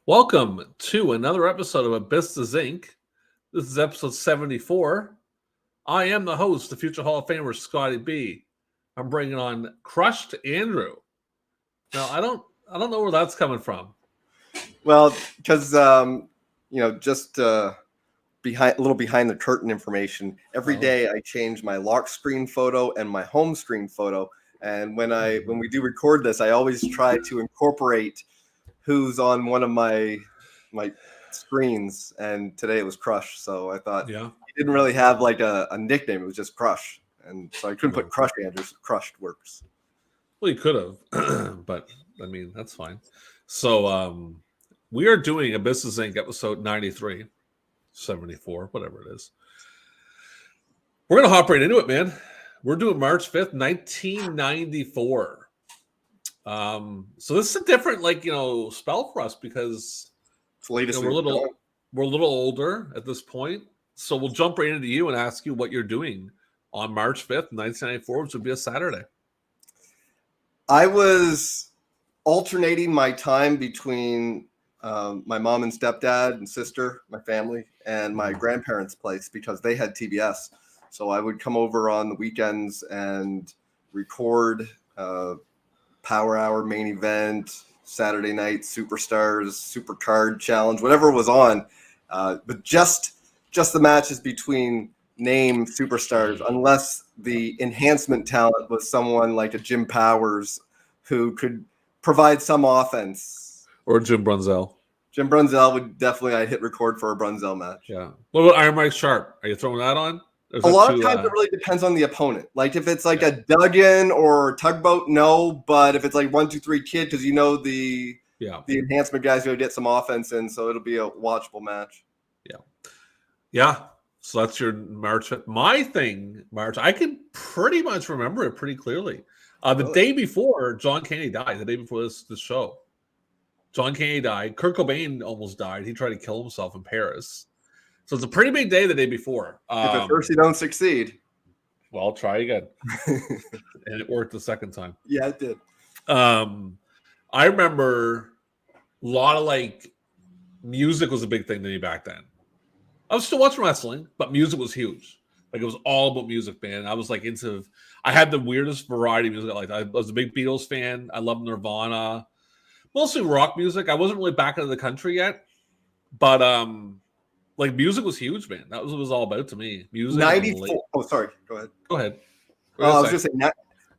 Welcome to another episode of Abyss to Zinc. This is episode 74. I am the host, the future Hall of Famer, Scotty B. I'm bringing on Crushed Andrew. Now, I don't know where that's coming from. Well, because just behind a little behind the curtain information. Every day I change my lock screen photo and my home screen photo, and when we do record this, I always try to incorporate who's on one of my screens. And today it was Crush, so I thought he didn't really have like a nickname; it was just Crush, and so I couldn't put Crush Andrews. Crushed works. Well, you could have, but I mean that's fine. So we are doing Abyss to Zinc episode 93. 74, whatever it is. We're going to hop right into it, man. We're doing March 5th, 1994. So this is a different, spell for us because it's the latest we're a little older at this point. So we'll jump right into you and ask you what you're doing on March 5th, 1994, which would be a Saturday. I was alternating my time between my mom and stepdad and sister, my family, and my grandparents' place because they had TBS. So I would come over on the weekends and record Power Hour, Main Event, Saturday Night, Superstars, Supercard Challenge, whatever was on. But just the matches between name superstars, unless the enhancement talent was someone like a Jim Powers who could provide some offense. Or Jim Brunzell. Jim Brunzell would definitely, I'd hit record for a Brunzell match. Yeah. What about Iron Mike Sharp? Are you throwing that on? A lot of times it really depends on the opponent. Like if it's like a Duggan or Tugboat, no. But if it's like 1, 2, 3 Kid, because you know the enhancement guys going to get some offense in, so it'll be a watchable match. Yeah. So that's your March 5th. My thing, March, I can pretty much remember it pretty clearly. The day before John Kennedy died, the day before this show. John Kennedy died. Kurt Cobain almost died. He tried to kill himself in Paris. So it's a pretty big day the day before. If at first you don't succeed. Well, try again. And it worked the second time. Yeah, it did. I remember a lot of music was a big thing to me back then. I was still watching wrestling, but music was huge. Like it was all about music, man. I was I had the weirdest variety of music. I was a big Beatles fan. I loved Nirvana. Mostly rock music. I wasn't really back into the country yet, but music was huge, man. That was what it was all about to me. Music. 94. Oh, sorry. Go ahead. I was just saying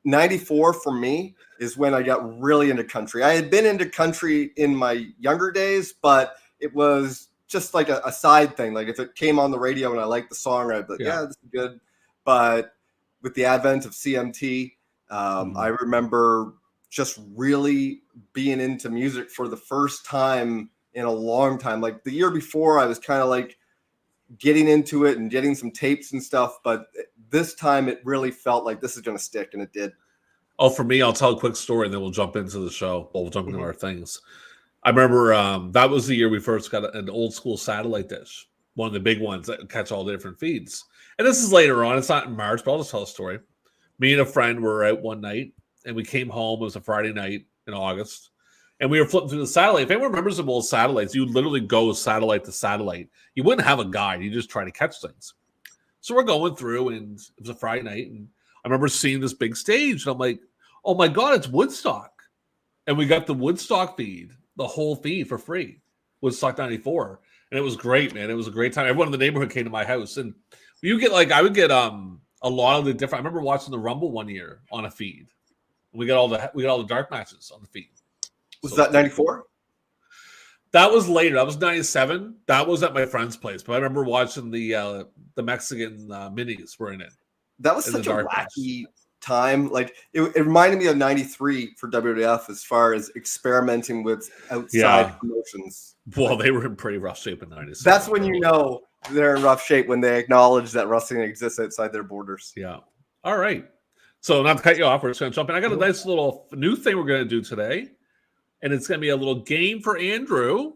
94 for me is when I got really into country. I had been into country in my younger days, but it was just like a side thing. Like if it came on the radio and I liked the song, I'd be like, yeah, this is good. But with the advent of CMT, I remember just really being into music for the first time in a long time. Like the year before, I was kind of like getting into it and getting some tapes and stuff. But this time it really felt like this is going to stick, and it did. Oh, for me, I'll tell a quick story and then we'll jump into the show. We'll jump into our things. I remember that was the year we first got an old school satellite dish, one of the big ones that catch all the different feeds. And this is later on. It's not in March, but I'll just tell a story. Me and a friend were out one night, and we came home. It was a Friday night in August, and we were flipping through the satellite. If anyone remembers the old satellites, you would literally go satellite to satellite. You wouldn't have a guide. You just try to catch things. So we're going through, and it was a Friday night, and I remember seeing this big stage, and I'm like, oh my God, it's Woodstock. And we got the Woodstock feed, the whole feed for free, Woodstock 94. And it was great, man. It was a great time. Everyone in the neighborhood came to my house, and you get I would get a lot of the different. I remember watching the Rumble one year on a feed. We got all the dark matches on the feed. Was that 94? That was later. That was 97. That was at my friend's place. But I remember watching the Mexican minis were in it. That was such a wacky time. Like it reminded me of 93 for WWF as far as experimenting with outside promotions. Well, they were in pretty rough shape in 97. That's when you know they're in rough shape, when they acknowledge that wrestling exists outside their borders. Yeah. All right. So not to cut you off, we're just going to jump in. I got a nice little new thing we're going to do today, and it's going to be a little game for Andrew.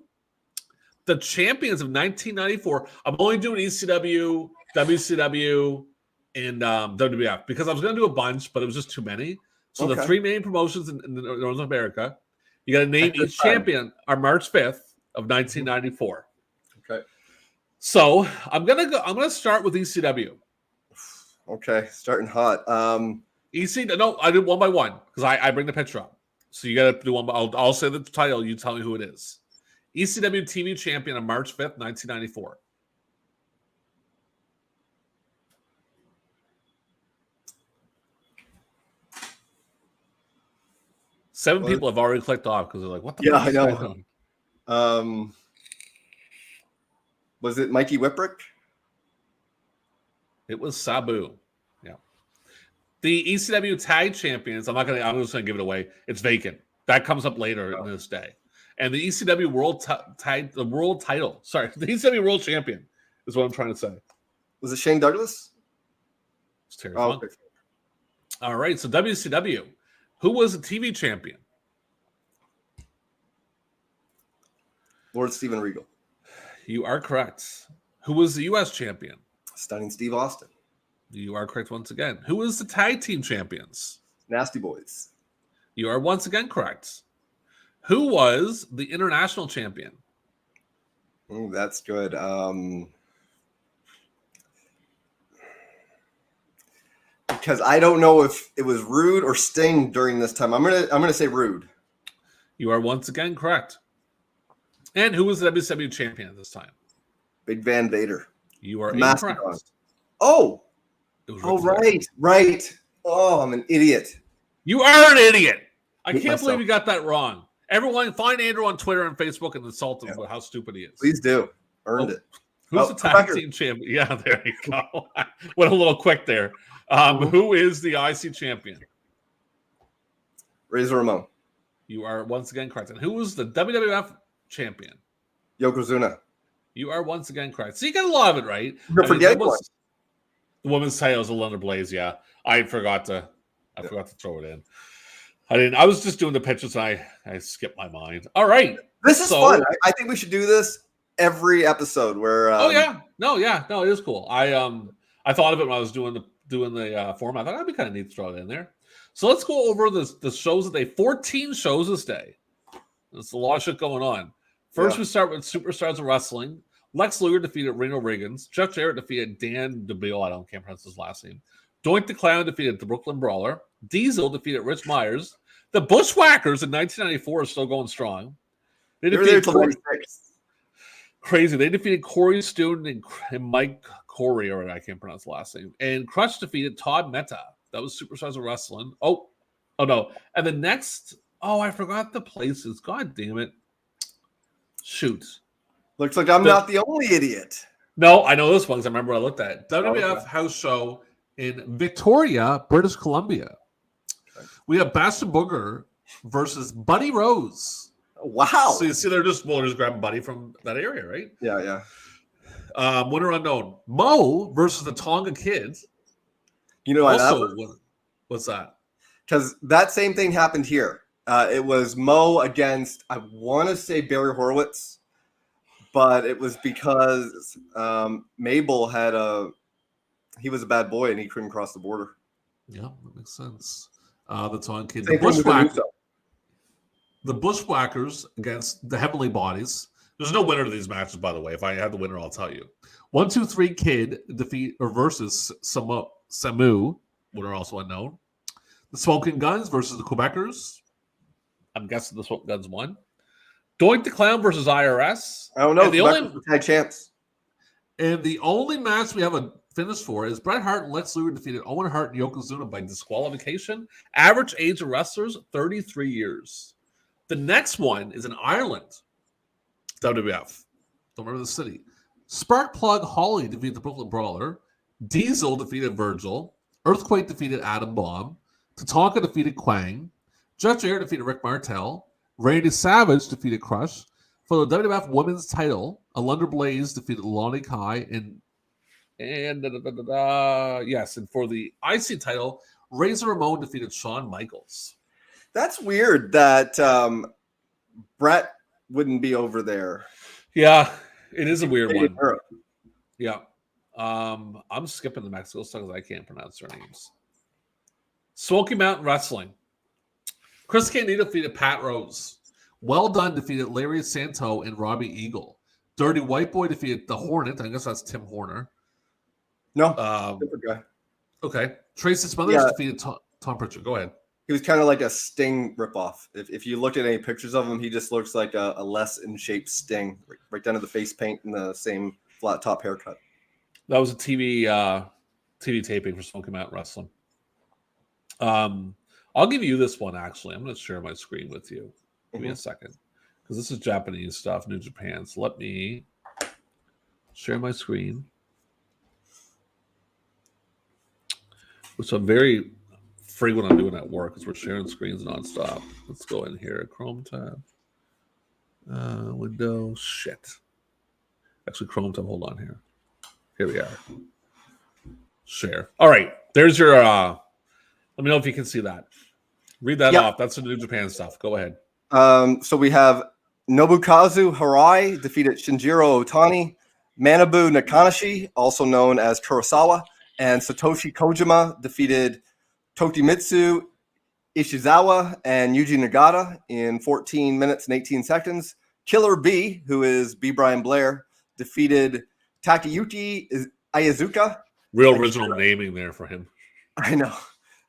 The champions of 1994. I'm only doing ECW, WCW, and WWF because I was going to do a bunch, but it was just too many. So the three main promotions in North America, you got to name each champion. Our March 5th. of 1994. Okay. So I'm gonna start with ECW. Okay, starting hot. No, I did one by one because I bring the picture up. So you got to do one. I'll say the title. You tell me who it is. ECW TV champion on March 5th, 1994. Seven people have already clicked off because they're like, "What the fuck I is know. on?" Was it Mikey Whipwreck? It was Sabu. Yeah. The ECW tag champions. I'm just gonna give it away. It's vacant. That comes up later in this day. And the ECW world title. Sorry, the ECW world champion is what I'm trying to say. Was it Shane Douglas? It's Terry Funk. Okay. All right. So WCW. Who was the TV champion? Lord Steven Regal. You are correct. Who was the U.S. champion? Stunning Steve Austin. You are correct once again. Who was the tag team champions? Nasty Boys. You are once again correct. Who was the international champion? Ooh, that's good. Because I don't know if it was Rude or Sting during this time. I'm gonna say Rude. You are once again correct. And who was the WCW champion at this time? Big Van Vader. You are incorrect. Oh, right. Oh, I'm an idiot. You are an idiot. I can't believe you got that wrong. Everyone, find Andrew on Twitter and Facebook and insult him about how stupid he is. Please do. Earned it. Who's the tag team champion? Yeah, there you go. Went a little quick there. Who is the IC champion? Razor Ramon. You are once again correct. And who was the WWF champion? Yokozuna. You are once again correct. So you got a lot of it right. You're forgetting one. The women's title is Alundra Blaze. Yeah, I forgot to throw it in. I was just doing the pictures. And I skipped my mind. All right. This is fun. I think we should do this every episode. Where it is cool. I thought of it when I was doing the format. I thought that'd be kind of neat to throw it in there. So let's go over the shows that 14 shows this day. There's a lot of shit going on. First, we start with Superstars of Wrestling. Lex Luger defeated Reno Riggins. Jeff Jarrett defeated Dan DeBille. Can't pronounce his last name. Doink the Clown defeated the Brooklyn Brawler. Diesel defeated Rich Myers. The Bushwhackers in 1994 are still going strong. They defeated crazy. They defeated Corey Stone and Mike Corey, or I can't pronounce the last name. And Crush defeated Todd Metta. That was Superstars of Wrestling. Oh no. And the next, I forgot the places. God damn it. Shoot. Looks like I'm not the only idiot. No, I know this one because I remember I looked at it. WWF house show in Victoria, British Columbia. Okay. We have Bastion Booger versus Buddy Rose. Wow. So you see they're just grabbing Buddy from that area, right? Yeah. Winner unknown. Mo versus the Tonga Kids. You know what's that? Because that same thing happened here. It was Mo against, I want to say Barry Horowitz, but it was because Mabel he was a bad boy and he couldn't cross the border. Yeah, that makes sense. The Tonga Kids. The Bushwhackers against the Heavenly Bodies. There's no winner to these matches, by the way. If I have the winner, I'll tell you. 1, 2, 3 Kid versus Samu, winner also unknown. The Smoking Guns versus the Quebecers. I'm guessing the Smoking Guns won. Doink the Clown versus IRS. I don't know. The only tag champs. And the only match we have a finish for is Bret Hart and Lex Luger defeated Owen Hart and Yokozuna by disqualification. Average age of wrestlers, 33 years. The next one is in Ireland. WWF. Don't remember the city. Sparkplug Holly defeated the Brooklyn Brawler. Diesel defeated Virgil. Earthquake defeated Adam Bomb. Tatanka defeated Quang. Jeff Jarrett defeated Rick Martel. Randy Savage defeated Crush. For the WWF Women's title, Alundra Blaze defeated Lonnie Kai. And for the IC title, Razor Ramon defeated Shawn Michaels. That's weird that Brett wouldn't be over there. Yeah, it is a weird one. Yeah. I'm skipping the Mexico stuff because I can't pronounce their names. Smoky Mountain Wrestling. Chris Candido defeated Pat Rose. Well Done defeated Larry Santo and Robbie Eagle. Dirty White Boy defeated the Hornet. I guess that's Tim Horner. No, different guy. Okay. Tracy Smothers defeated Tom Pritchard. Go ahead. He was kind of like a Sting ripoff. If you look at any pictures of him, he just looks like a less in shape Sting, right down to the face paint and the same flat top haircut. That was a TV taping for Smoky Mountain Wrestling. I'll give you this one, actually. I'm going to share my screen with you. Give me a second. Because this is Japanese stuff, New Japan. So let me share my screen. Which I'm very frequent on doing at work because we're sharing screens nonstop. Let's go in here. Chrome tab. Window. Shit. Actually, Chrome tab. Hold on here. Here we are. Share. All right. There's your... let me know if you can see that. Read that off. That's the New Japan stuff. Go ahead. So we have Nobukazu Harai defeated Shinjiro Otani. Manabu Nakanishi, also known as Kurosawa, and Satoshi Kojima defeated Tokimitsu Ishizawa and Yuji Nagata in 14 minutes and 18 seconds. Killer B, who is B. Brian Blair, defeated Takayuki Ayazuka. Real original naming there for him. I know.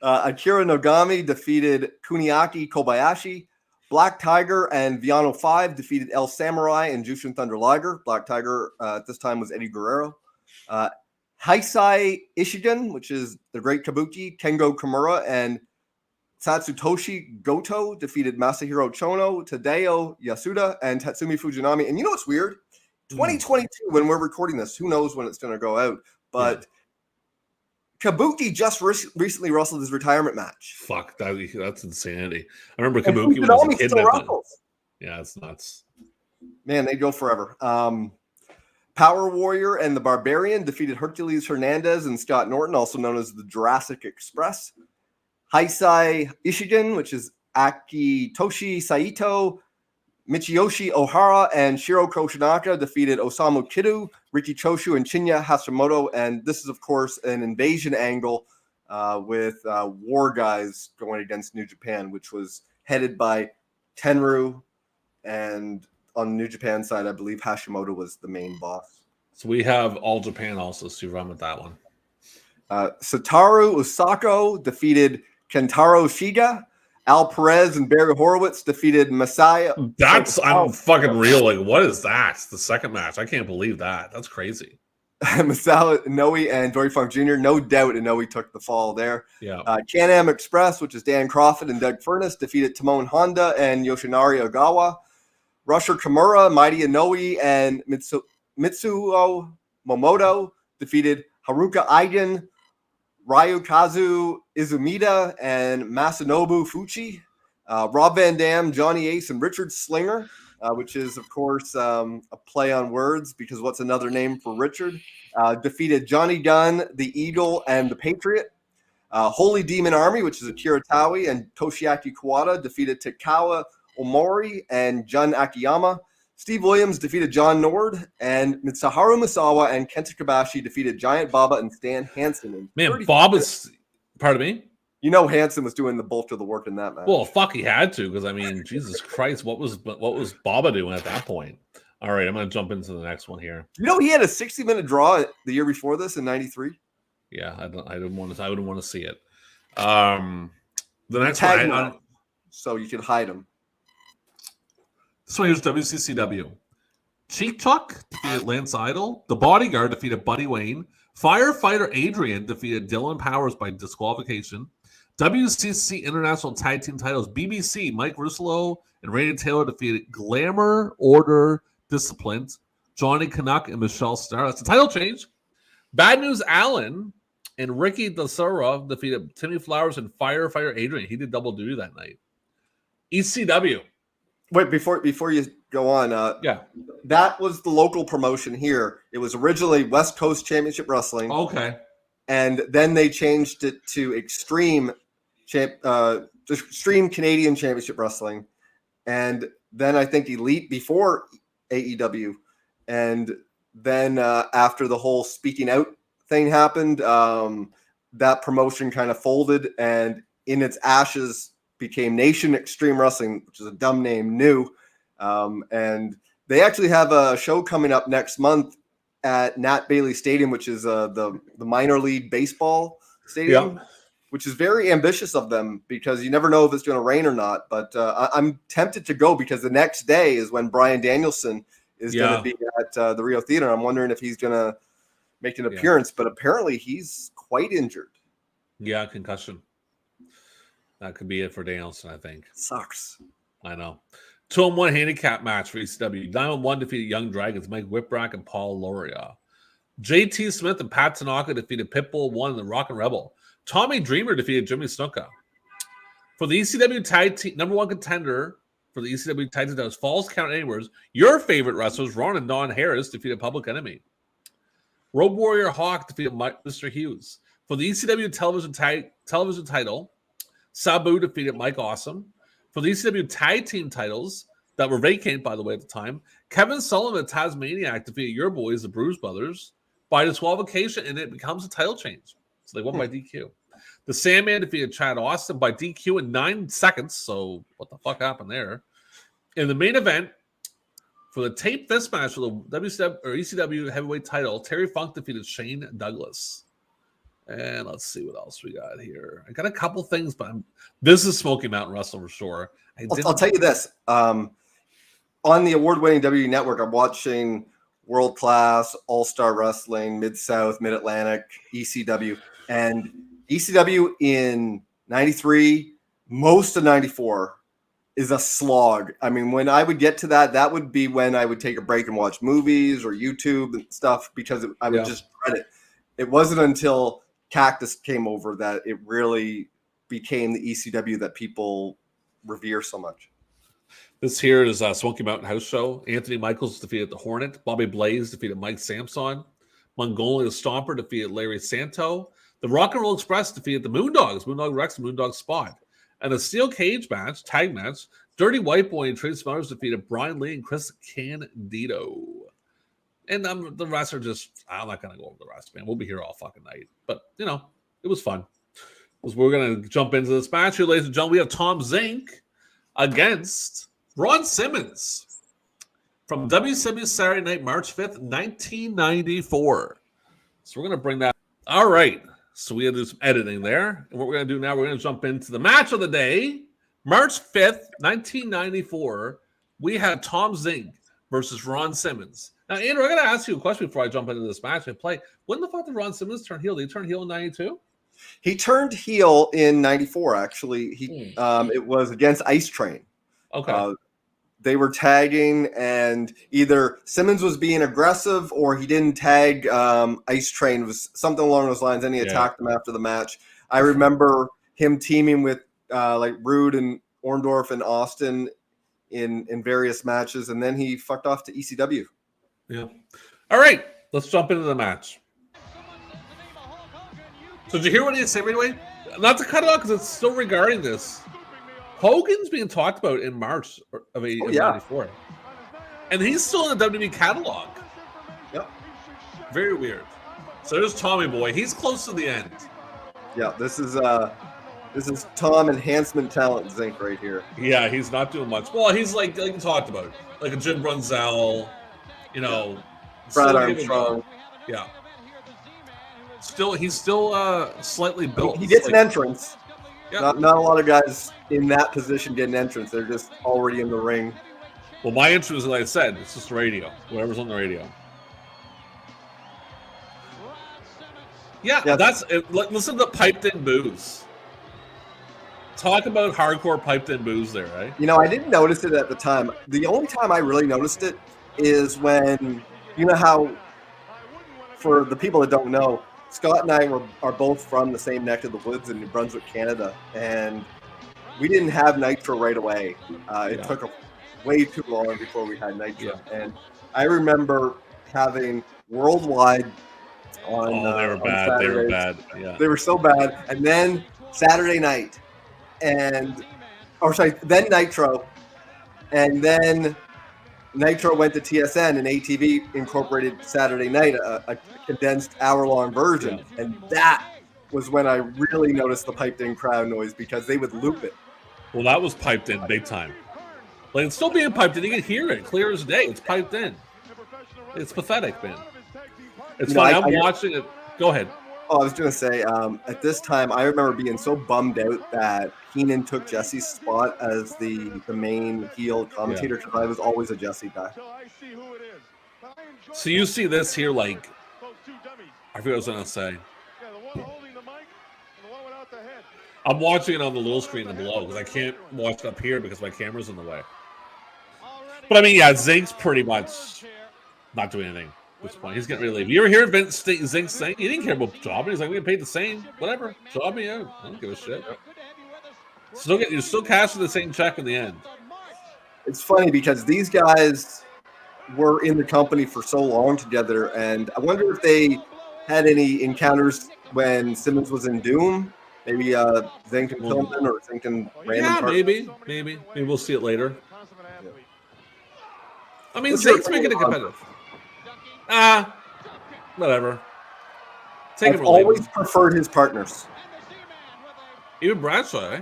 Akira Nogami defeated Kuniaki Kobayashi. Black Tiger and Viano 5 defeated El Samurai and Jushin Thunder Liger. Black Tiger at this time was Eddie Guerrero. Heisei Ishigen, which is the Great Kabuki, Kengo Kimura, and Satsutoshi Goto defeated Masahiro Chono, Tadeo Yasuda, and Tatsumi Fujinami. And you know what's weird? 2022, when we're recording this, who knows when it's going to go out, but Kabuki just recently wrestled his retirement match. Fuck, that's insanity. I remember Kabuki when I was a kid. Yeah, it's nuts. Man, they go forever. Power Warrior and the Barbarian defeated Hercules Hernandez and Scott Norton, also known as the Jurassic Express. Heisei Ishigen, which is Akitoshi Saito, Michiyoshi Ohara, and Shiro Koshinaka defeated Osamu Kido, Riki Choshu, and Shinya Hashimoto. And this is, of course, an invasion angle with War Guys going against New Japan, which was headed by Tenryu. And on the New Japan side, I believe Hashimoto was the main boss. So we have All Japan also, so you run with that one. Satoru Osako defeated Kentaro Shiga. Al Perez and Barry Horowitz defeated Masaya. I'm fucking real. Like, what is that? It's the second match. I can't believe that. That's crazy. Masao Inoue and Dory Funk Jr. No doubt Inoue took the fall there. Yeah. Can-Am Express, which is Dan Crawford and Doug Furness, defeated Timon Honda and Yoshinari Ogawa. Rusher Kimura, Mighty Inoue, and Mitsuo Momoto defeated Haruka Eigen, Ryukazu Izumida, and Masanobu Fuchi. Rob Van Dam, Johnny Ace, and Richard Slinger, which is, of course, a play on words because what's another name for Richard, defeated Johnny Gunn, the Eagle, and the Patriot. Holy Demon Army, which is Akira Taui, and Toshiaki Kawada defeated Takawa Omori and Jun Akiyama. Steve Williams defeated John Nord, and Mitsuharu Misawa and Kenta Kobashi defeated Giant Baba and Stan Hansen. Man, Bob is, pardon me? You know Hansen was doing the bulk of the work in that match. Well, fuck, he had to, because, I mean, Jesus Christ, what was Baba doing at that point? All right, I'm going to jump into the next one here. You know he had a 60-minute draw the year before this in 93? Yeah, I wouldn't want to see it. The next one, so you can hide him. So here's WCCW. Cheek Chuck defeated Lance Idol. The Bodyguard defeated Buddy Wayne. Firefighter Adrian defeated Dylan Powers by disqualification. WCC International Tag Team titles. BBC, Mike Russell and Randy Taylor defeated Glamour, Order, Disciplined. Johnny Canuck and Michelle Starr. That's a title change. Bad News Allen and Ricky DeSora defeated Timmy Flowers and Firefighter Adrian. He did double duty that night. ECW. Wait, before you go on, that was the local promotion here. It was originally West Coast Championship Wrestling. Okay. And then they changed it to Extreme Canadian Championship Wrestling. And then I think Elite before AEW. And then after the whole speaking out thing happened, that promotion kind of folded and in its ashes became Nation Extreme Wrestling, which is a dumb name, new. And they actually have a show coming up next month at Nat Bailey Stadium, which is the minor league baseball stadium. Yeah. Which is very ambitious of them because you never know if it's going to rain or not. But I'm tempted to go because the next day is when Bryan Danielson is going to be at the Rio Theater. I'm wondering if he's going to make an appearance, but apparently he's quite injured. Yeah, concussion. That could be it for Danielson, I think. Sucks. I know. 2-on-1 handicap match for ECW. 9-on-1 defeated Young Dragons, Mike Whipwreck and Paul Loria. JT Smith and Pat Tanaka defeated Pitbull 1 and the Rock and Rebel. Tommy Dreamer defeated Jimmy Snuka. For the ECW tag team, number one contender for the ECW tag team that was Falls Count Anywheres, your favorite wrestlers, Ron and Don Harris, defeated Public Enemy. Road Warrior Hawk defeated Mr. Hughes. For the ECW television title, Sabu defeated Mike Awesome. For the ECW tag team titles that were vacant, by the way, at the time, Kevin Sullivan and Tasmaniac defeated your boys, the Bruise Brothers, by disqualification, and it becomes a title change. So they won by DQ. The Sandman defeated Chad Austin by DQ in 9 seconds. So what the fuck happened there? In the main event, for the tape fist match for the WCW or ECW heavyweight title, Terry Funk defeated Shane Douglas. And let's see what else we got here. I got a couple things, but this is Smoky Mountain Wrestling for sure. I'll tell you this. On the award-winning WWE Network, I'm watching World Class, All-Star Wrestling, Mid-South, Mid-Atlantic, ECW. And ECW in 93, most of 94 is a slog. I mean, when I would get to that, that would be when I would take a break and watch movies or YouTube and stuff because I would just dread it. It wasn't until Cactus came over that it really became the ECW that people revere so much. This here is a Smoky Mountain House Show. Anthony Michaels defeated the Hornet. Bobby Blaze defeated Mike Samson. Mongolia Stomper defeated Larry Santo. The Rock and Roll Express defeated the Moondogs, Moondog Rex and Moondog Spot. And a steel cage match, tag match, Dirty White Boy and Trey Smothers defeated Brian Lee and Chris Candido. And the rest are just, I'm not going to go over the rest, man. We'll be here all fucking night. But, you know, it was fun. We're going to jump into this match here, ladies and gentlemen. We have Tom Zenk against Ron Simmons from WCW Saturday Night, March 5th, 1994. So we're going to bring that. All right. So we had to do some editing there. And what we're going to do now, we're going to jump into the match of the day. March 5th, 1994. We have Tom Zenk versus Ron Simmons. Now, Andrew, I got to ask you a question before I jump into this match and play. When the fuck did Ron Simmons turn heel? Did he turn heel in 92? He turned heel in 94, actually. It was against Ice Train. Okay. They were tagging, and either Simmons was being aggressive or he didn't tag Ice Train. It was something along those lines, and he attacked him after the match. I remember him teaming with like Rude and Orndorff and Austin in various matches, and then he fucked off to ECW. Yeah. All right. Let's jump into the match. So did you hear what he said right away? Not to cut it off because it's still regarding this. Hogan's being talked about in March of 94. And he's still in the WWE catalog. Yep. Very weird. So there's Tommy Boy. He's close to the end. Yeah, this is Tom Enhancement Talent Zenk right here. Yeah, he's not doing much. Well, he's like you talked about, like a Jim Brunzell, you know. Brad Armstrong. Yeah. He's still slightly built. He gets an entrance. Yep. Not a lot of guys in that position get an entrance. They're just already in the ring. Well, my entrance, like I said, it's just radio. Whatever's on the radio. Yeah, that's it. Listen to the piped-in booze. Talk about hardcore piped-in booze there, right? You know, I didn't notice it at the time. The only time I really noticed it is when, you know how, for the people that don't know, Scott and I are both from the same neck of the woods in New Brunswick, Canada, and we didn't have Nitro right away. It took way too long before we had Nitro. Yeah. And I remember having Worldwide on they were bad. Saturdays. They were bad. Yeah. They were so bad. And then Saturday night, then Nitro, and then Nitro went to TSN, and ATV incorporated Saturday Night, a condensed hour-long version. Yeah. And that was when I really noticed the piped-in crowd noise because they would loop it. Well, that was piped in big time. Like it's still being piped in. You can hear it clear as day. It's piped in. It's pathetic, man. It's funny. I'm watching it. Go ahead. Oh, I was going to say, at this time, I remember being so bummed out that Heenan took Jesse's spot as the main heel commentator because I was always a Jesse guy. So you see this here, like, I forget what I was going to say. I'm watching it on the little screen below because I can't watch it up here because my camera's in the way. But I mean, yeah, Zenk's pretty much not doing anything at this point. He's getting ready to leave. You ever hear Vince Zink saying he didn't care about jobbing? He's like, we get paid the same, whatever. Job me out. I don't give a shit. You're still cashing the same check in the end. It's funny because these guys were in the company for so long together, and I wonder if they had any encounters when Simmons was in Doom. Maybe Zenk and Pillman or Zenk and random. Yeah, maybe we'll see it later. Yeah. I mean, Zenk's making it competitive. Whatever. I've always preferred his partners. Even Bradshaw, eh?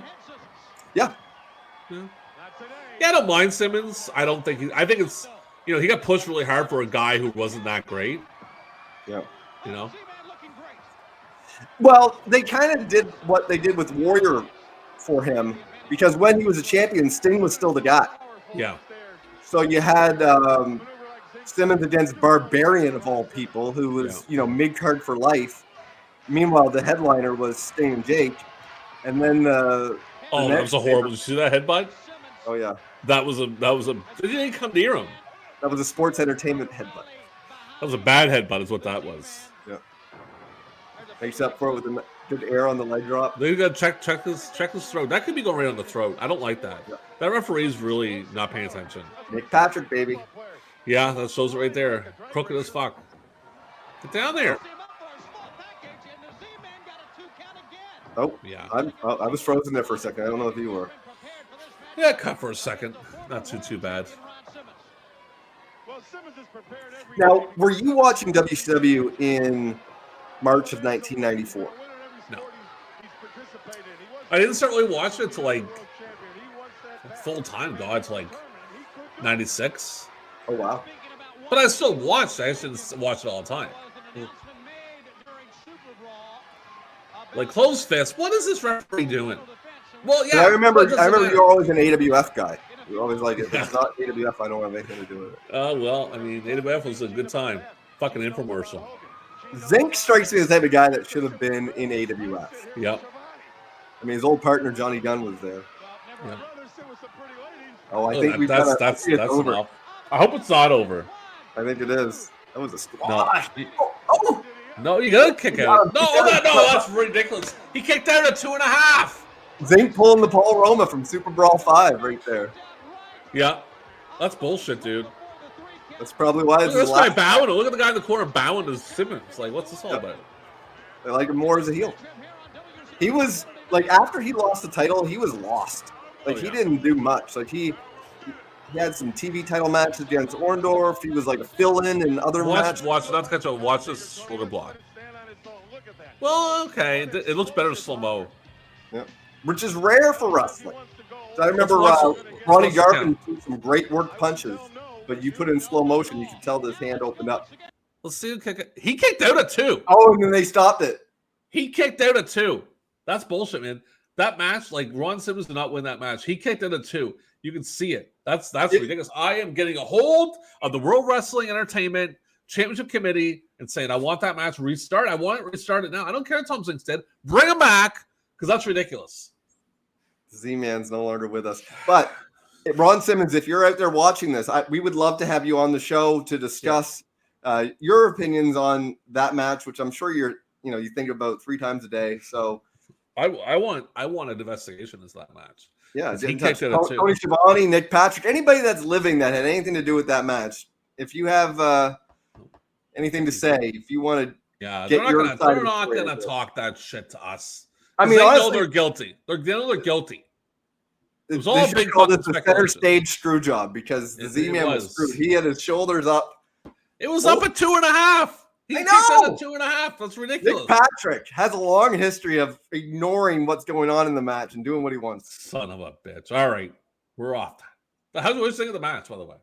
Yeah. Yeah, I don't mind Simmons. I think it's, he got pushed really hard for a guy who wasn't that great. Yeah. Well, they kind of did what they did with Warrior for him because when he was a champion, Sting was still the guy. Yeah. So you had Simmons against Barbarian of all people, who was, mid-card for life. Meanwhile, the headliner was Sting and Jake. And then that was a horrible. Did you see that headbutt? Oh yeah. That was a they didn't come near him. That was a sports entertainment headbutt. That was a bad headbutt is what that was. Yeah. Makes up for it with the good air on the leg drop. They got to check his throat. That could be going right on the throat. I don't like that. Yeah. That referee's really not paying attention. Nick Patrick, baby. Yeah, that shows it right there. Crooked as fuck. Get down there. Oh, yeah. I was frozen there for a second. I don't know if you were. Yeah, cut for a second. Not too bad. Now, were you watching WCW in March of 1994? No. I didn't start really watching it till full time, though. It's 96. Oh, wow. But I still watched it. I just didn't watch it all the time. Close fist. What is this referee doing? Well, yeah. I remember you're always an AWF guy. You're always like, if it's not AWF, I don't have anything to do with it. Well, I mean, AWF was a good time. Fucking infomercial. Zenk strikes me as the type of guy that should have been in AWF. Yep. I mean, his old partner, Johnny Gunn, was there. Yeah. Oh, I think that's over. Enough. I hope it's not over. I think it is. That was a squash. No, you gotta kick out. No, that's ridiculous. He kicked out at 2.5. Zenk pulling the Paul Roma from Super Brawl 5 right there. Yeah, that's bullshit, dude. That's probably why. Look at this guy bowing. Look at the guy in the corner bowing to Simmons. What's this all about? I like him more as a heel. He was after he lost the title, he was lost. He didn't do much. He had some TV title matches against Orndorff. He was a fill-in in other matches. Watch, not to catch up. Watch this shoulder block. Well, okay. It looks better in slow-mo. Yeah. Which is rare for wrestling. So I remember Ronnie Garvin threw some great work punches, but you put it in slow motion, you could tell his hand opened up. Let's see him kick it. He kicked out at 2. Oh, and then they stopped it. He kicked out at 2. That's bullshit, man. That match, Ron Simmons did not win that match. He kicked out at 2. You can see it. That's ridiculous. I am getting a hold of the World Wrestling Entertainment Championship Committee and saying, I want that match restart. I want it restarted now. I don't care what Tom Zenk did. Bring him back because that's ridiculous. Z-Man's no longer with us. But Ron Simmons, if you're out there watching this, we would love to have you on the show to discuss your opinions on that match, which I'm sure you think about 3 times a day. So I want an investigation as that match. Yeah, he kicked it too. Tony Schiavone, Nick Patrick, anybody that's living that had anything to do with that match. If you have anything to say, if you want to, they're not gonna talk that shit to us. I mean, they honestly, know they're guilty. They know they're guilty. It was they all a big called it the center stage screw job because the Z-Man was screwed. He had his shoulders up. It was up at 2.5. He kicked out at 2.5. That's ridiculous. Nick Patrick has a long history of ignoring what's going on in the match and doing what he wants. Son of a bitch. All right. We're off that. How do you think of the match, by the way?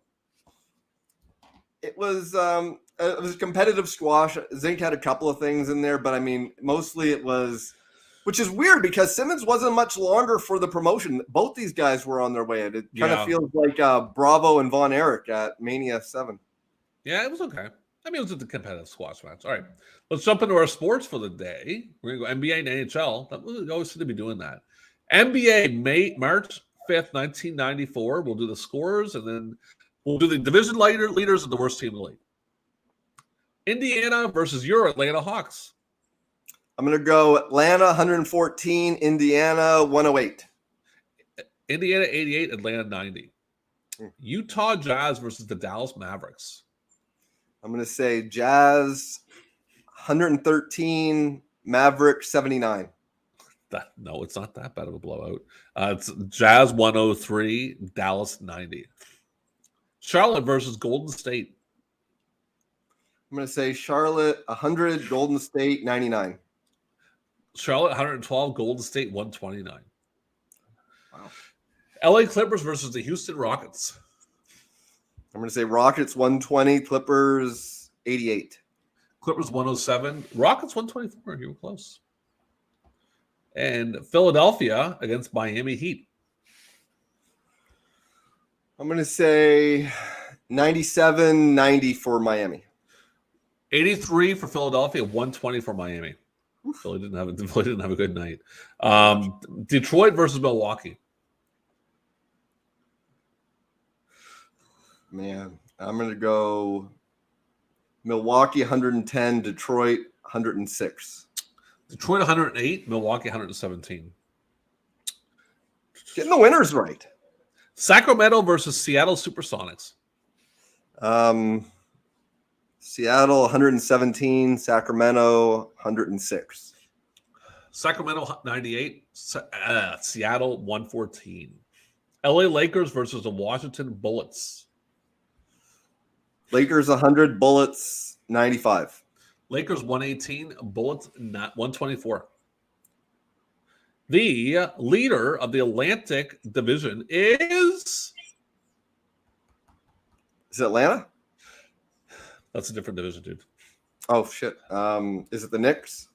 It was a competitive squash. Zenk had a couple of things in there, but I mean, mostly it was, which is weird because Simmons wasn't much longer for the promotion. Both these guys were on their way. It kind of feels like Bravo and Von Erich at Mania 7. Yeah, it was okay. I mean, it was a competitive squash match. All right, let's jump into our sports for the day. We're going to go NBA and NHL. We always seem to be doing that. NBA, March 5th, 1994. We'll do the scores, and then we'll do the division leaders and the worst team in the league. Indiana versus your Atlanta Hawks. I'm going to go Atlanta 114, Indiana 108. Indiana 88, Atlanta 90. Utah Jazz versus the Dallas Mavericks. I'm going to say Jazz 113, Mavericks 79. No, it's not that bad of a blowout. It's Jazz 103, Dallas 90. Charlotte versus Golden State. I'm going to say Charlotte 100, Golden State 99. Charlotte 112, Golden State 129. Wow. LA Clippers versus the Houston Rockets. I'm going to say Rockets 120, Clippers 88. Clippers 107, Rockets 124. You were close. And Philadelphia against Miami Heat. I'm going to say 97-90 for Miami. 83 for Philadelphia, 120 for Miami. Philly didn't have a good night. Detroit versus Milwaukee. Man, I'm going to go Milwaukee 110, Detroit 106. Detroit 108, Milwaukee 117. Getting the winners right. Sacramento versus Seattle Supersonics. Seattle 117, Sacramento 106. Sacramento 98, Seattle 114. LA Lakers versus the Washington Bullets. Lakers 100, Bullets 95. Lakers 118, Bullets 124. The leader of the Atlantic Division is Atlanta? That's a different division, dude. Oh, shit. Is it the Knicks?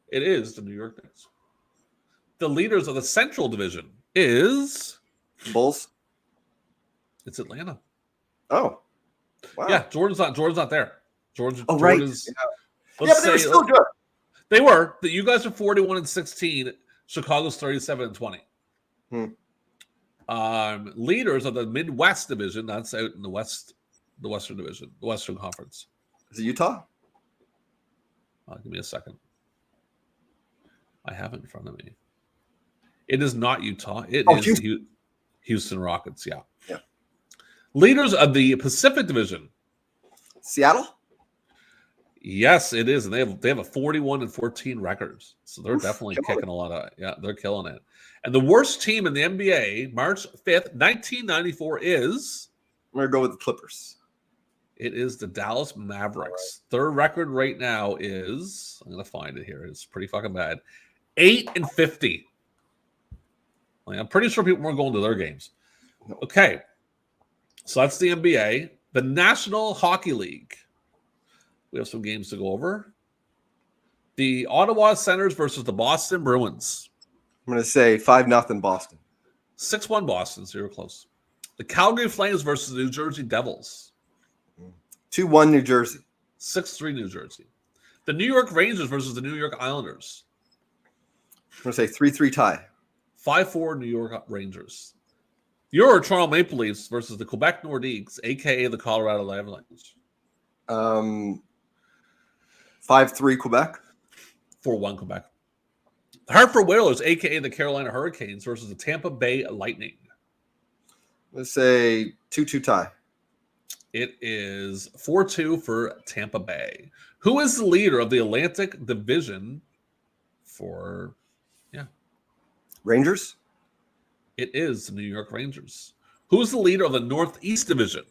It is the New York Knicks. The leaders of the Central Division is Bulls? It's Atlanta. Oh. Wow. Yeah, Jordan's not there. Jordan right. Is, yeah, but they were still good. They were. You guys are 41-16. Chicago's 37-20. Leaders of the Midwest Division, that's out in the West, the Western Division, the Western Conference. Is it Utah? Give me a second. I have it in front of me. It is not Utah. It is Houston Rockets. Yeah. Leaders of the Pacific Division. Seattle? Yes, it is. And they have a 41-14 records. So they're definitely kicking a lot of they're killing it. And the worst team in the NBA, March 5th, 1994 is I'm gonna go with the Clippers. It is the Dallas Mavericks. Their record right now is, I'm gonna find it here. It's pretty fucking bad. 8-50. I'm pretty sure people weren't going to their games. Okay. So that's the NBA. The National Hockey League. We have some games to go over. The Ottawa Senators versus the Boston Bruins. I'm going to say 5-0 Boston. 6-1 Boston, so you're close. The Calgary Flames versus the New Jersey Devils. 2-1 New Jersey. 6-3 New Jersey. The New York Rangers versus the New York Islanders. I'm going to say 3-3 tie. 5-4 New York Rangers. Your Toronto Maple Leafs versus the Quebec Nordiques, a.k.a. the Colorado Avalanche. 5-3 Quebec. 4-1 Quebec. The Hartford Whalers, a.k.a. the Carolina Hurricanes, versus the Tampa Bay Lightning. Let's say 2-2 tie. It is 4-2 for Tampa Bay. Who is the leader of the Atlantic Division for, Rangers? It is the New York Rangers. Who is the leader of the Northeast Division?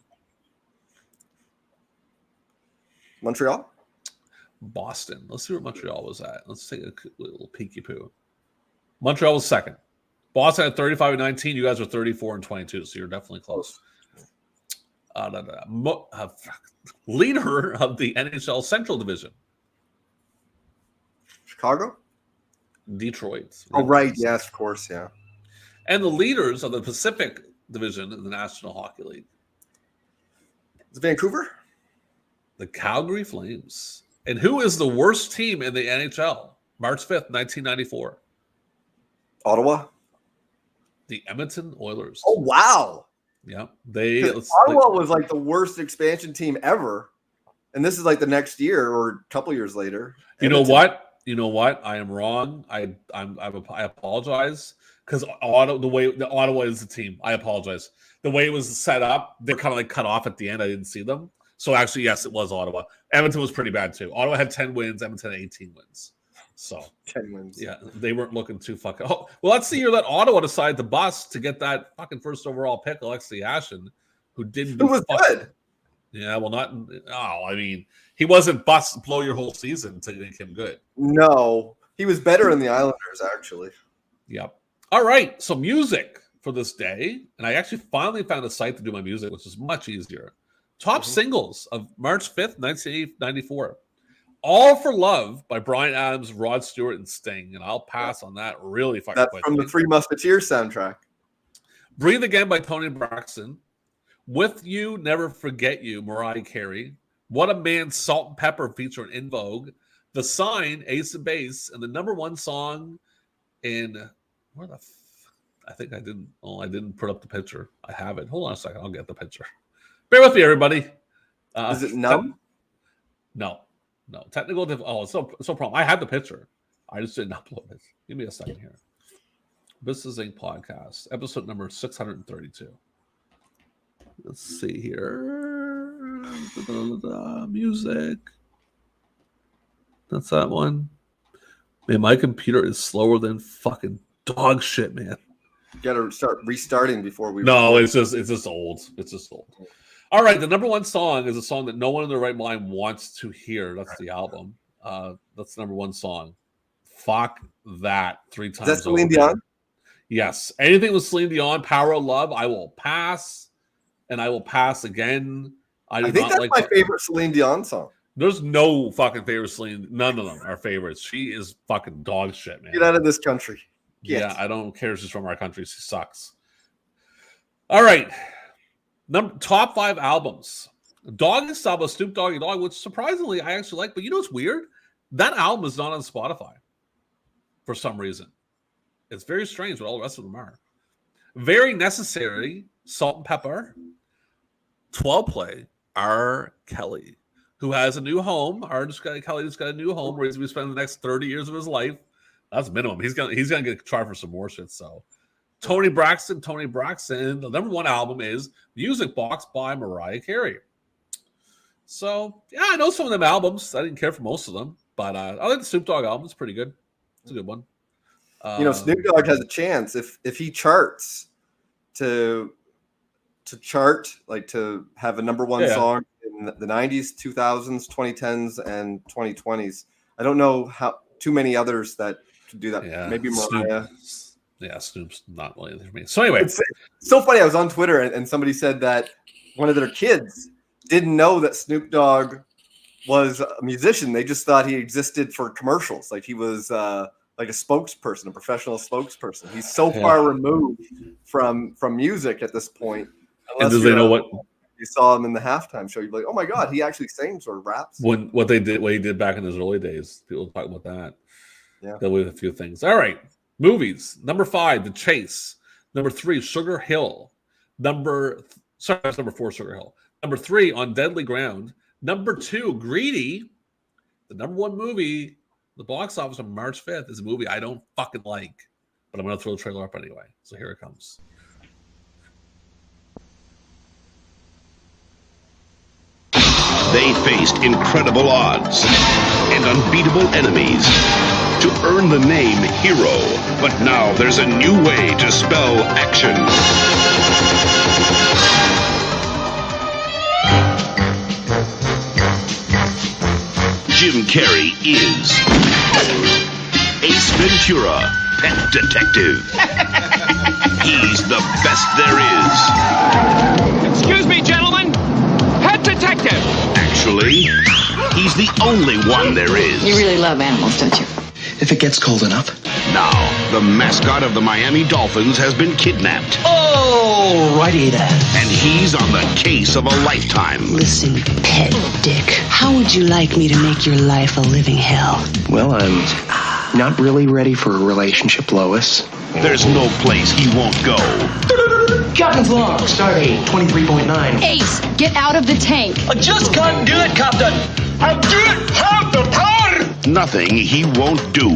Montreal? Boston. Let's see where Montreal was at. Let's take a little peeky poo. Montreal was second. Boston had 35-19. You guys are 34-22, so you're definitely close. Leader of the NHL Central Division. Chicago? Detroit. Oh, right. Yes, of course, yeah. And the leaders of the Pacific Division in the National Hockey League. Is it Vancouver? The Calgary Flames. And who is the worst team in the NHL? March 5th, 1994. Ottawa? The Edmonton Oilers. Oh, wow. Yeah. Ottawa was like the worst expansion team ever. And this is like the next year or a couple years later. You know what? I am wrong. I apologize because Ottawa is the team. I apologize. The way it was set up, they're kind of like cut off at the end. I didn't see them. So actually, yes, it was Ottawa. Edmonton was pretty bad too. Ottawa had 10 wins. Edmonton had 18 wins. So 10 wins. Yeah, they weren't looking too fucking. Oh, well, that's the year that Ottawa decided to bust to get that fucking first overall pick, Alexei Yashin, who didn't. Who was good. Yeah, well, not. Oh, I mean, he wasn't blow your whole season to make him good. No, he was better in the Islanders, actually. Yep. All right, so music for this day, and I actually finally found a site to do my music, which is much easier. Top singles of March 5th, 1994. All for Love by Bryan Adams, Rod Stewart, and Sting. And I'll pass on that really fucking quickly. That's from the Three Musketeers soundtrack. Breathe Again by Toni Braxton. With You, Never Forget You, Mariah Carey. What a Man, Salt and Pepper featuring In Vogue. The Sign, Ace of Base. And the number one song in... I think I didn't... Oh, I didn't put up the picture. I have it. Hold on a second. I'll get the picture. Bear with me, everybody. Is it Numb? No. Technical it's no problem. I had the picture. I just didn't upload it. Give me a second here. This is a podcast, episode number 632. Let's see here. Music. That's that one. Man, my computer is slower than fucking dog shit, man. You gotta start restarting before we. No, it's just old. It's just old. All right, the number one song is a song that no one in their right mind wants to hear. That's the album. That's the number one song. Fuck that 3 times. Is that Celine Dion? Yes. Anything with Celine Dion, Power of Love, I will pass, and I will pass again. I think that's my favorite Celine Dion song. There's no fucking favorite Celine. None of them are favorites. She is fucking dog shit, man. Get out of this country. Yeah, I don't care if she's from our country. She sucks. All right. Top 5 albums. Dog and Style by Snoop Doggy Dogg, which surprisingly I actually like. But you know what's weird? That album is not on Spotify for some reason. It's very strange, but all the rest of them are. Very Necessary, Salt and Pepper. 12 Play, R. Kelly, who has a new home. Kelly just got a new home where he's going to be spending the next 30 years of his life. That's minimum. He's gonna get tried for some more shit. So Toni Braxton. The number one album is Music Box by Mariah Carey. So yeah, I know some of them albums. I didn't care for most of them, but I like the Snoop Dogg album. It's pretty good. It's a good one. Snoop Dogg has a chance if he charts to chart, like to have a number one song in the 90s, 2000s, 2010s, and 2020s. I don't know how too many others that could do that. Yeah, maybe Mariah. Snoop's not really for me. So anyway, it's so funny. I was on Twitter and somebody said that one of their kids didn't know that Snoop Dogg was a musician. They just thought he existed for commercials. Like he was like a spokesperson, a professional spokesperson. He's so far removed from music at this point. And does they know what you saw him in the halftime show? You'd be like, oh my God, he actually sings or raps. What he did back in his early days. People talk about that. Yeah. Deal with a few things. All right. Movies. Number 5, The Chase. Number 3, Sugar Hill. Number 4, Sugar Hill. Number 3, On Deadly Ground. Number 2, Greedy. The number 1 movie, the box office on March 5th, is a movie I don't fucking like, but I'm going to throw the trailer up anyway. So here it comes. They faced incredible odds and unbeatable enemies to earn the name hero. But now there's a new way to spell action. Jim Carrey is Ace Ventura, Pet Detective. He's the best there is. Excuse me, gentlemen. Head detective. Actually, he's the only one there is. You really love animals, don't you? If it gets cold enough. Now, the mascot of the Miami Dolphins has been kidnapped. Oh, righty then. And he's on the case of a lifetime. Listen, pet dick, how would you like me to make your life a living hell? Well, I'm not really ready for a relationship, Lois. There's no place he won't go. Captain's log, stardate 23.9. Ace, get out of the tank. I just can't do it, Captain. I don't have the power. Nothing he won't do.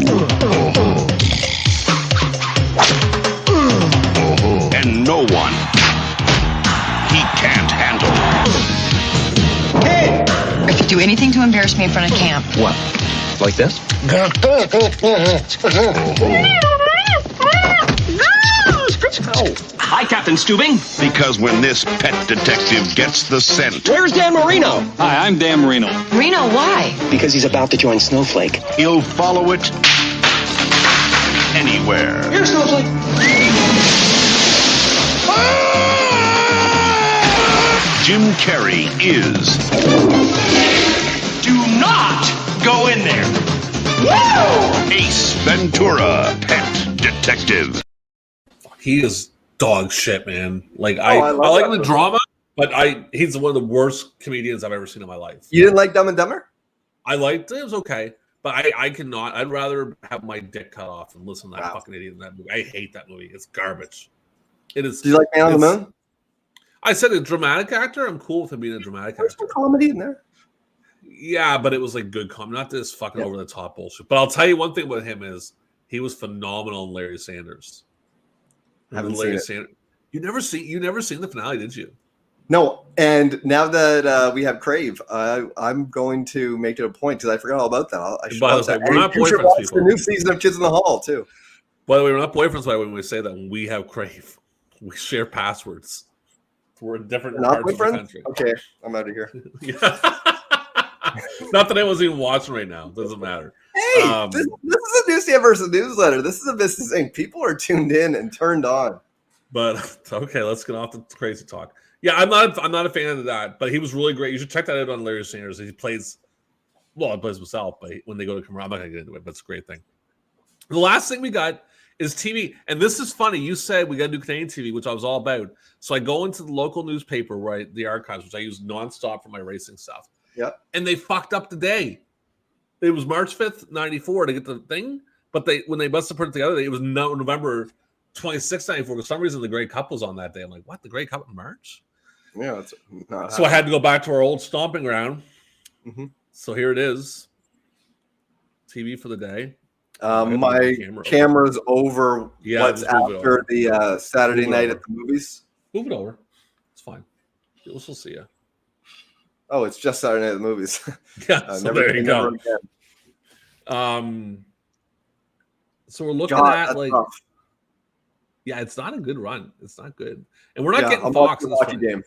And no one he can't handle. Hey! If you do anything to embarrass me in front of camp. What? Like this? Hi, Captain Stubing. Because when this pet detective gets the scent, Where's Dan Marino? Hi, I'm Dan Marino. Reno, why? Because he's about to join Snowflake. he'll follow it anywhere. Here's Snowflake. Jim Carrey is Do not go in there. Ace Ventura, Pet Detective. He is dog shit, man. Like I I love like that the movie. drama, but he's one of the worst comedians I've ever seen in my life. You didn't like Dumb and Dumber? I liked it; it was okay, but I cannot. I'd rather have my dick cut off and listen to that fucking idiot in that movie. I hate that movie. It's garbage. It is. Do you like Man on the it's- Moon? I said a dramatic actor. I'm cool with him being a dramatic There's actor. some comedy in there. Yeah, but it was like good comedy, not this fucking over the top bullshit. But I'll tell you one thing about him is he was phenomenal in Larry Sanders. Haven't Larry seen it. Sanders. You never seen the finale, did you? No, and now that we have Crave, I'm going to make it a point because I forgot all about that. I should By the watch way, that. we're not And you should boyfriends, watch people. the new season of Kids in the Hall too. By the way, we're not boyfriends. By the way, when we say that, when we have Crave, we share passwords. We're in different Not parts of the boyfriends? country. Okay, I'm out of here. Yeah. Not that I wasn't even watching right now. Doesn't matter. Hey, Um, this is a Newsstand versus newsletter. This is a business thing. People are tuned in and turned on. But okay, let's get off the crazy talk. Yeah, I'm not a fan of that, but he was really great. You should check that out on Larry Sanders. He plays himself, but when they go to camera, I'm not gonna get into it, but it's a great thing. The last thing we got is TV, and this is funny. You said we got to do Canadian TV, which I was all about. So I go into the local newspaper, right, the archives, which I use nonstop for my racing stuff. Yep. And they fucked up the day. It was March 5th, 94 to get the thing, but when they must have put it together, it was November 26th, 94. For some reason, the Grey Cup was on that day. I'm like, what? The Grey Cup in March? Yeah, that's not So I had to go back to our old stomping ground. Mm-hmm. So here it is. TV for the day. I gotta my move the camera camera's over Yeah, what's just move it after over. the Saturday Move it night over. at the movies. Move it over. It's fine. We'll still see you. Oh, it's just Saturday night at the movies. Yeah, so there you never go. again. So we're looking God, at that's like, tough. yeah, it's not a good run. It's not good, and we're not Yeah, getting I'm Fox. watching in the this hockey one. game.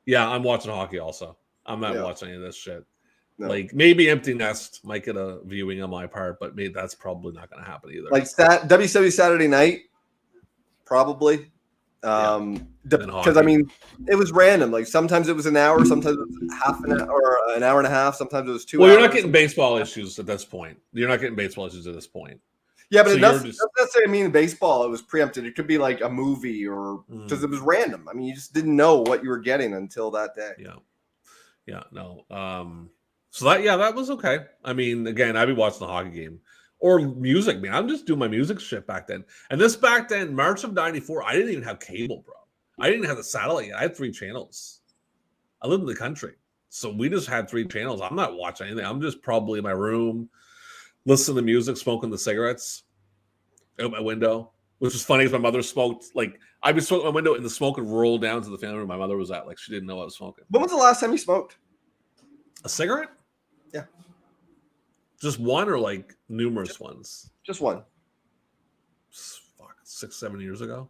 Yeah, I'm watching hockey also. I'm not Yeah. watching any of this shit. No. Like maybe Empty Nest might get a viewing on my part, but maybe that's probably not going to happen either. Like WCW Saturday night, probably. And Because hockey. I mean, it was random. Like sometimes it was an hour, sometimes it was half an hour or an hour and a half. Sometimes it was 2 well, hours. you're not getting baseball issues at this point. You're not getting baseball issues at this point. Yeah, but so it doesn't you're just- doesn't necessarily mean baseball. It was preempted. It could be like a movie or because it was random. I mean, you just didn't know what you were getting until that day. Yeah, no. So that was okay. I mean, again, I'd be watching the hockey game or music, man. I'm just doing my music shit back then. And this back then, March of '94, I didn't even have cable, bro. I didn't have the satellite yet. I had 3 channels. I lived in the country, so we just had 3 channels. I'm not watching anything. I'm just probably in my room, listening to music, smoking the cigarettes out my window, which was funny because my mother smoked. Like I'd be smoking out my window, and the smoke would roll down to the family room my mother was at. Like she didn't know I was smoking. When was the last time you smoked? A cigarette? Yeah. Just one or like numerous ones? Just one. Fuck, 6-7 years ago.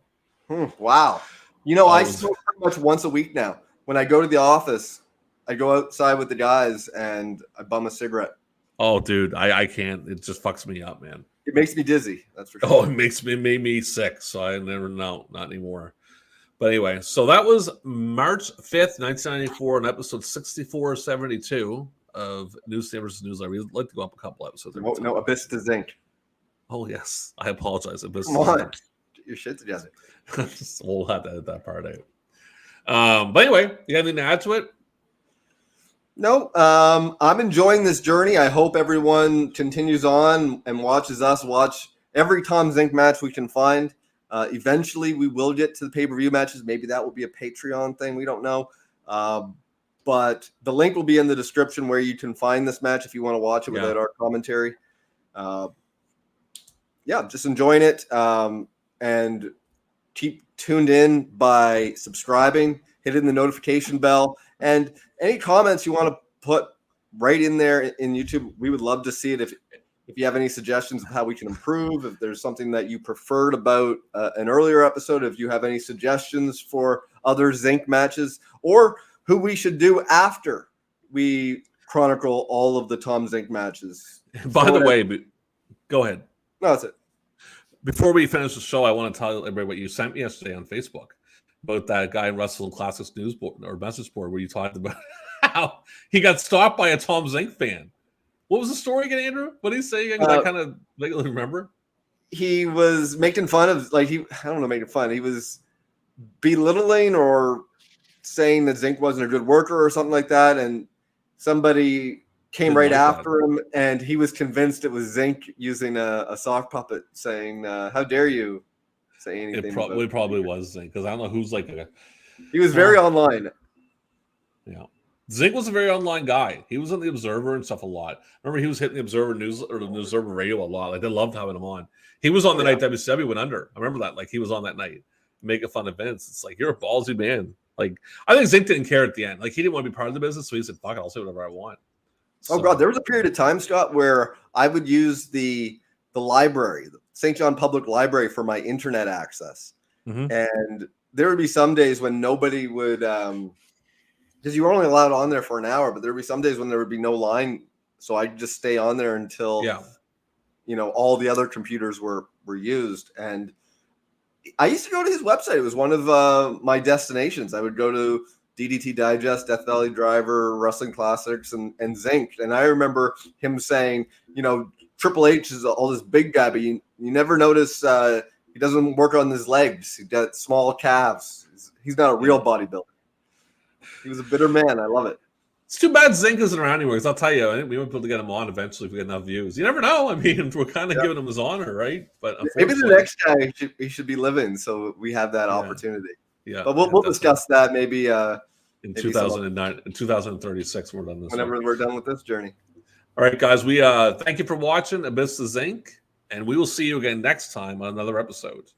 Wow. You know, I was- smoke pretty much once a week now. When I go to the office, I go outside with the guys and I bum a cigarette. Oh, dude, I can't. It just fucks me up, man. It makes me dizzy. That's for sure. Oh, it made me sick. So I never know, not anymore. But anyway, so that was March 5th, 1994, on episode 6472 of Newsstand versus Newsletter. We'd like to go up a couple episodes. No, Abyss to Zinc. Oh, yes. I apologize. Abyss Come on. Your shit's together. We'll have to edit that part out. But anyway, you got anything to add to it? No, I'm enjoying this journey. I hope everyone continues on and watches us watch every Tom Zenk match we can find. Eventually, we will get to the pay-per-view matches. Maybe that will be a Patreon thing. We don't know. But the link will be in the description where you can find this match if you want to watch it without our commentary. Just enjoying it. And keep tuned in by subscribing, hitting the notification bell, and any comments you want to put right in there in YouTube. We would love to see it. If you have any suggestions of how we can improve, if there's something that you preferred about an earlier episode, if you have any suggestions for other Zenk matches, or who we should do after we chronicle all of the Tom Zenk matches. By the way, go ahead. No, that's it. Before we finish the show, I want to tell everybody what you sent me yesterday on Facebook about that guy in Wrestling Classics news board or message board where you talked about how he got stopped by a Tom Zenk fan. What was the story again, Andrew? What did he say again? I kind of vaguely remember. He was making fun of, making fun. He was belittling or saying that Zenk wasn't a good worker or something like that. And somebody came right after him, and he was convinced it was Zenk using a sock puppet saying, how dare you say anything. It probably was Zenk, because I don't know who's he was very online. Yeah. Zenk was a very online guy. He was on the Observer and stuff a lot. Remember, he was hitting the Observer News or the Observer Radio a lot. Like, they loved having him on. He was on the night WCW went under. I remember that. Like, he was on that night making fun of Vince. It's like, you're a ballsy man. Like, I think Zenk didn't care at the end. Like, he didn't want to be part of the business, so he said, fuck it, I'll say whatever I want. Oh, God, there was a period of time, Scott, where I would use the library, the St. John Public Library, for my internet access. Mm-hmm. And there would be some days when nobody would, because you were only allowed on there for an hour, but there would be some days when there would be no line. So I'd just stay on there until, all the other computers were used. And I used to go to his website. It was one of my destinations. I would go to DDT Digest, Death Valley Driver, Wrestling Classics, and Zenk. And I remember him saying, Triple H is all this big guy, but you never notice he doesn't work on his legs. He's got small calves. He's not a real bodybuilder. He was a bitter man. I love it. It's too bad Zenk isn't around anymore, because I'll tell you, I think we might be able to get him on eventually if we get enough views. You never know. I mean, we're kind of giving him his honor, right? But maybe the next guy he should be living, so we have that opportunity. Yeah, but we'll discuss that maybe in 2009, in 2036. We're done this. Whenever we're done with this journey. All right, guys. We thank you for watching Abyss to Zenk, and we will see you again next time on another episode.